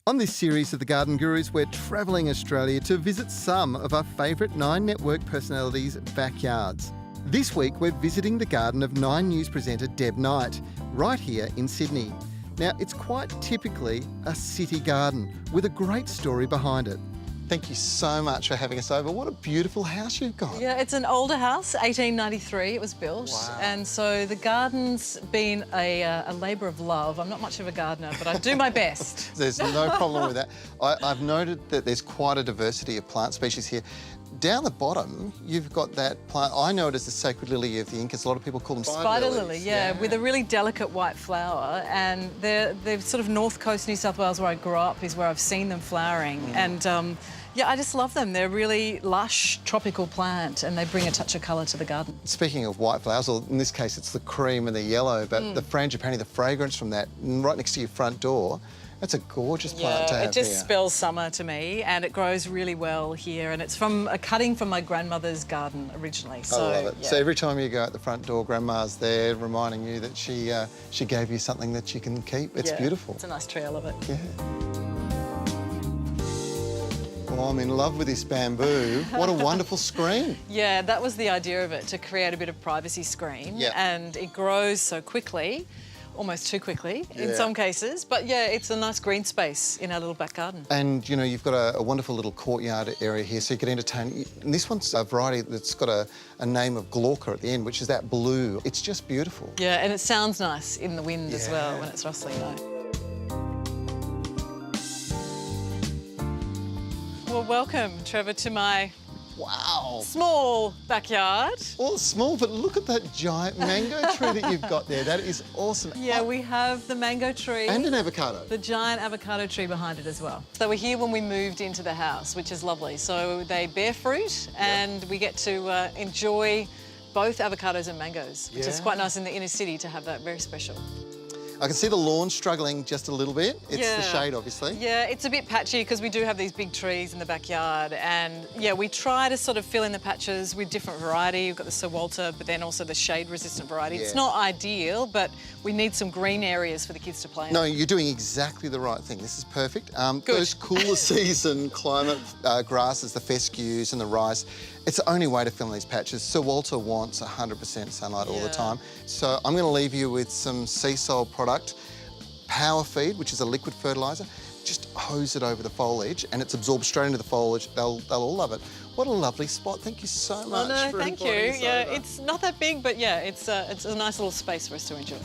On this series of The Garden Gurus, we're travelling Australia to visit some of our favourite Nine Network personalities' backyards. This week, we're visiting the garden of Nine News presenter Deb Knight, right here in Sydney. Now, it's quite typically a city garden with a great story behind it. Thank you so much for having us over. What a beautiful house you've got. Yeah, it's an older house, 1893 it was built. Wow. And so the garden's been a labour of love. I'm not much of a gardener, but I do my best. There's no problem with that. I've noted that there's quite a diversity of plant species here. Down the bottom, you've got that plant. I know it as the sacred lily of the Incas. A lot of people call them Spider lily, yeah, with a really delicate white flower. And they're sort of north coast New South Wales where I grew up is where I've seen them flowering. And yeah, I just love them. They're really lush, tropical plant, and they bring a touch of colour to the garden. Speaking of white flowers, or in this case, it's the cream and the yellow, but the frangipani, the fragrance from that, right next to your front door, that's a gorgeous plant to have. It just here. spells summer to me, and it grows really well here. And it's from a cutting from my grandmother's garden originally. So, I love it. Yeah. So every time you go out the front door, Grandma's there reminding you that she gave you something that you can keep. It's beautiful. It's a nice tree, I love it. Yeah. Well, I'm in love with this bamboo. What a wonderful screen. Yeah, that was the idea of it, to create a bit of privacy screen. Yeah. And it grows so quickly, almost too quickly in some cases. But yeah, it's a nice green space in our little back garden. And, you know, you've got a wonderful little courtyard area here, so you can entertain. And this one's a variety that's got a name of glauca at the end, which is that blue. It's just beautiful. Yeah, and it sounds nice in the wind as well when it's rustling though. Well, welcome, Trevor, to my small backyard. Well, it's small, but look at that giant mango tree that you've got there. That is awesome. Yeah, we have the mango tree. And an avocado. The giant avocado tree behind it as well. They were here when we moved into the house, which is lovely. So they bear fruit and we get to enjoy both avocados and mangoes, which is quite nice in the inner city to have that. Very special. I can see the lawn struggling just a little bit. It's the shade, obviously. Yeah, it's a bit patchy because we do have these big trees in the backyard, and yeah, we try to sort of fill in the patches with different variety. We've got the Sir Walter, but then also the shade-resistant variety. It's not ideal, but we need some green areas for the kids to play in. No, you're doing exactly the right thing. This is perfect. Those cooler season climate grasses, the fescues and the rice, it's the only way to fill in these patches. Sir Walter wants 100% sunlight all the time. So I'm going to leave you with some sea salt product, Power Feed, which is a liquid fertiliser. Just hose it over the foliage and it's absorbed straight into the foliage. They'll all love it. What a lovely spot. Thank you so much. Oh, no, for thank you. inviting us Yeah, over. it's not that big, but yeah, it's a nice little space for us to enjoy.